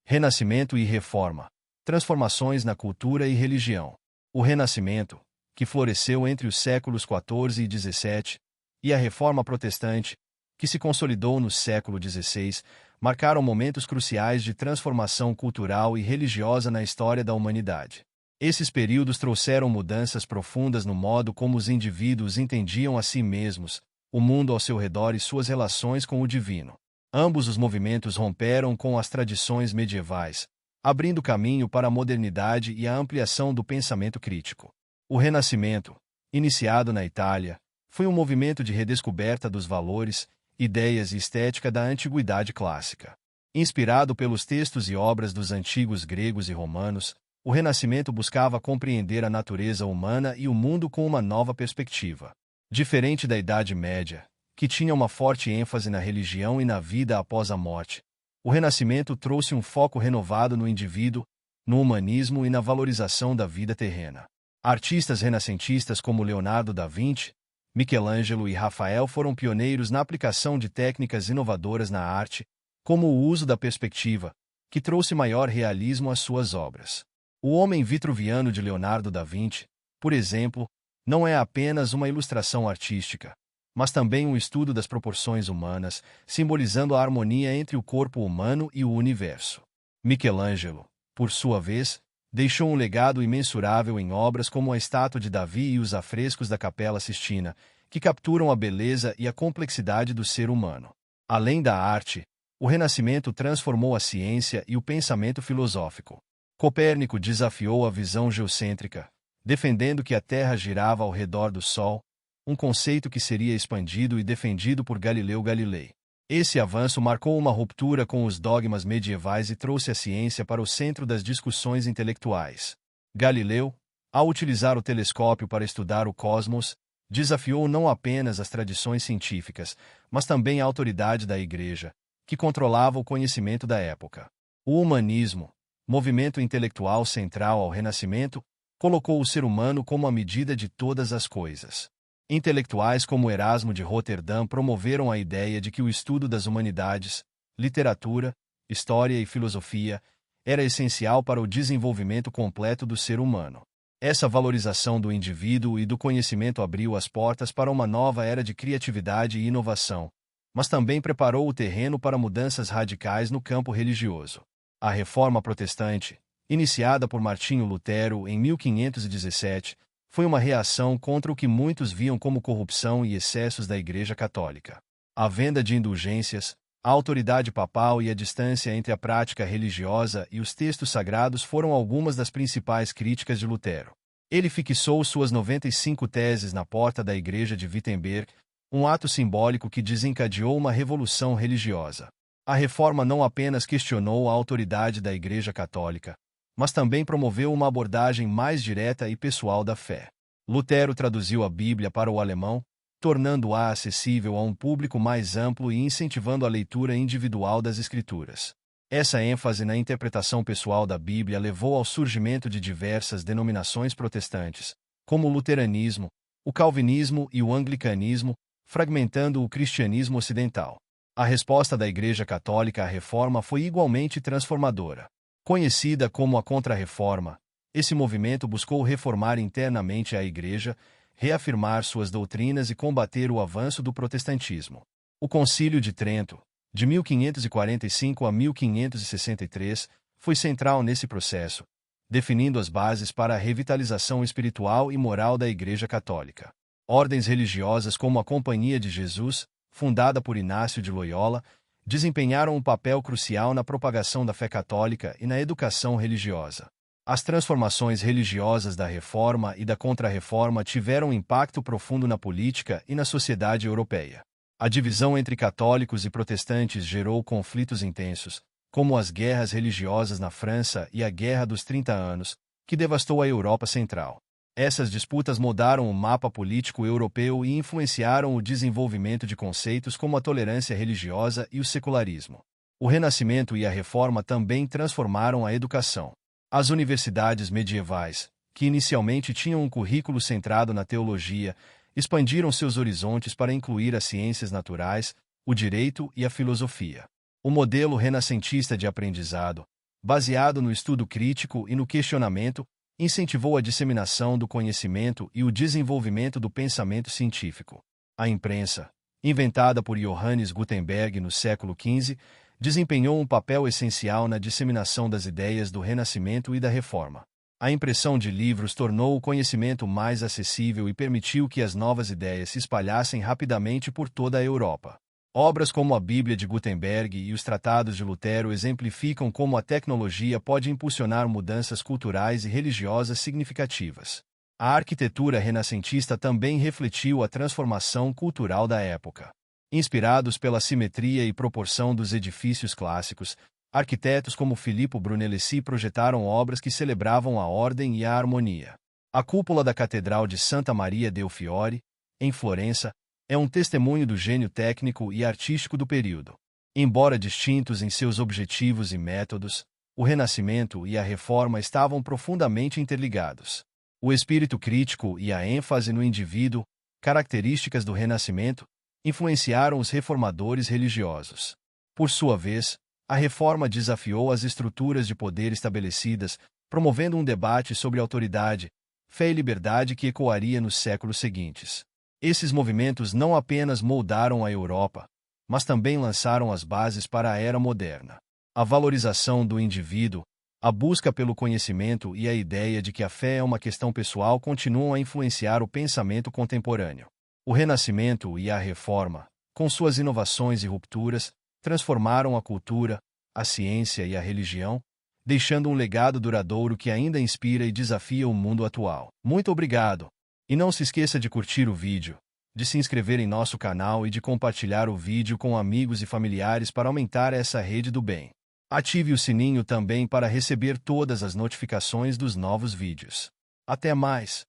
Renascimento e Reforma. Transformações na cultura e religião. O Renascimento, que floresceu entre os séculos XIV e XVII, e a Reforma Protestante, que se consolidou no século XVI, marcaram momentos cruciais de transformação cultural e religiosa na história da humanidade. Esses períodos trouxeram mudanças profundas no modo como os indivíduos entendiam a si mesmos, o mundo ao seu redor e suas relações com o divino. Ambos os movimentos romperam com as tradições medievais, abrindo caminho para a modernidade e a ampliação do pensamento crítico. O Renascimento, iniciado na Itália, foi um movimento de redescoberta dos valores, ideias e estética da antiguidade clássica. Inspirado pelos textos e obras dos antigos gregos e romanos, o Renascimento buscava compreender a natureza humana e o mundo com uma nova perspectiva. Diferente da Idade Média, que tinha uma forte ênfase na religião e na vida após a morte, o Renascimento trouxe um foco renovado no indivíduo, no humanismo e na valorização da vida terrena. Artistas renascentistas como Leonardo da Vinci, Michelangelo e Rafael foram pioneiros na aplicação de técnicas inovadoras na arte, como o uso da perspectiva, que trouxe maior realismo às suas obras. O Homem Vitruviano de Leonardo da Vinci, por exemplo, não é apenas uma ilustração artística, mas também um estudo das proporções humanas, simbolizando a harmonia entre o corpo humano e o universo. Michelangelo, por sua vez, deixou um legado imensurável em obras como a Estátua de Davi e os afrescos da Capela Sistina, que capturam a beleza e a complexidade do ser humano. Além da arte, o Renascimento transformou a ciência e o pensamento filosófico. Copérnico desafiou a visão geocêntrica, defendendo que a Terra girava ao redor do Sol, um conceito que seria expandido e defendido por Galileu Galilei. Esse avanço marcou uma ruptura com os dogmas medievais e trouxe a ciência para o centro das discussões intelectuais. Galileu, ao utilizar o telescópio para estudar o cosmos, desafiou não apenas as tradições científicas, mas também a autoridade da Igreja, que controlava o conhecimento da época. O humanismo, movimento intelectual central ao Renascimento, colocou o ser humano como a medida de todas as coisas. Intelectuais como Erasmo de Roterdã promoveram a ideia de que o estudo das humanidades, literatura, história e filosofia era essencial para o desenvolvimento completo do ser humano. Essa valorização do indivíduo e do conhecimento abriu as portas para uma nova era de criatividade e inovação, mas também preparou o terreno para mudanças radicais no campo religioso. A Reforma Protestante, iniciada por Martinho Lutero em 1517, foi uma reação contra o que muitos viam como corrupção e excessos da Igreja Católica. A venda de indulgências, a autoridade papal e a distância entre a prática religiosa e os textos sagrados foram algumas das principais críticas de Lutero. Ele fixou suas 95 teses na porta da Igreja de Wittenberg, um ato simbólico que desencadeou uma revolução religiosa. A reforma não apenas questionou a autoridade da Igreja Católica, mas também promoveu uma abordagem mais direta e pessoal da fé. Lutero traduziu a Bíblia para o alemão, tornando-a acessível a um público mais amplo e incentivando a leitura individual das Escrituras. Essa ênfase na interpretação pessoal da Bíblia levou ao surgimento de diversas denominações protestantes, como o luteranismo, o calvinismo e o anglicanismo, fragmentando o cristianismo ocidental. A resposta da Igreja Católica à Reforma foi igualmente transformadora. Conhecida como a Contra-Reforma, esse movimento buscou reformar internamente a Igreja, reafirmar suas doutrinas e combater o avanço do protestantismo. O Concílio de Trento, de 1545 a 1563, foi central nesse processo, definindo as bases para a revitalização espiritual e moral da Igreja Católica. Ordens religiosas como a Companhia de Jesus, fundada por Inácio de Loyola, desempenharam um papel crucial na propagação da fé católica e na educação religiosa. As transformações religiosas da Reforma e da Contra-Reforma tiveram um impacto profundo na política e na sociedade europeia. A divisão entre católicos e protestantes gerou conflitos intensos, como as guerras religiosas na França e a Guerra dos 30 Anos, que devastou a Europa Central. Essas disputas mudaram o mapa político europeu e influenciaram o desenvolvimento de conceitos como a tolerância religiosa e o secularismo. O Renascimento e a Reforma também transformaram a educação. As universidades medievais, que inicialmente tinham um currículo centrado na teologia, expandiram seus horizontes para incluir as ciências naturais, o direito e a filosofia. O modelo renascentista de aprendizado, baseado no estudo crítico e no questionamento, incentivou a disseminação do conhecimento e o desenvolvimento do pensamento científico. A imprensa, inventada por Johannes Gutenberg no século XV, desempenhou um papel essencial na disseminação das ideias do Renascimento e da Reforma. A impressão de livros tornou o conhecimento mais acessível e permitiu que as novas ideias se espalhassem rapidamente por toda a Europa. Obras como a Bíblia de Gutenberg e os Tratados de Lutero exemplificam como a tecnologia pode impulsionar mudanças culturais e religiosas significativas. A arquitetura renascentista também refletiu a transformação cultural da época. Inspirados pela simetria e proporção dos edifícios clássicos, arquitetos como Filippo Brunelleschi projetaram obras que celebravam a ordem e a harmonia. A cúpula da Catedral de Santa Maria del Fiore, em Florença, é um testemunho do gênio técnico e artístico do período. Embora distintos em seus objetivos e métodos, o Renascimento e a Reforma estavam profundamente interligados. O espírito crítico e a ênfase no indivíduo, características do Renascimento, influenciaram os reformadores religiosos. Por sua vez, a Reforma desafiou as estruturas de poder estabelecidas, promovendo um debate sobre autoridade, fé e liberdade que ecoaria nos séculos seguintes. Esses movimentos não apenas moldaram a Europa, mas também lançaram as bases para a era moderna. A valorização do indivíduo, a busca pelo conhecimento e a ideia de que a fé é uma questão pessoal continuam a influenciar o pensamento contemporâneo. O Renascimento e a Reforma, com suas inovações e rupturas, transformaram a cultura, a ciência e a religião, deixando um legado duradouro que ainda inspira e desafia o mundo atual. Muito obrigado! E não se esqueça de curtir o vídeo, de se inscrever em nosso canal e de compartilhar o vídeo com amigos e familiares para aumentar essa rede do bem. Ative o sininho também para receber todas as notificações dos novos vídeos. Até mais!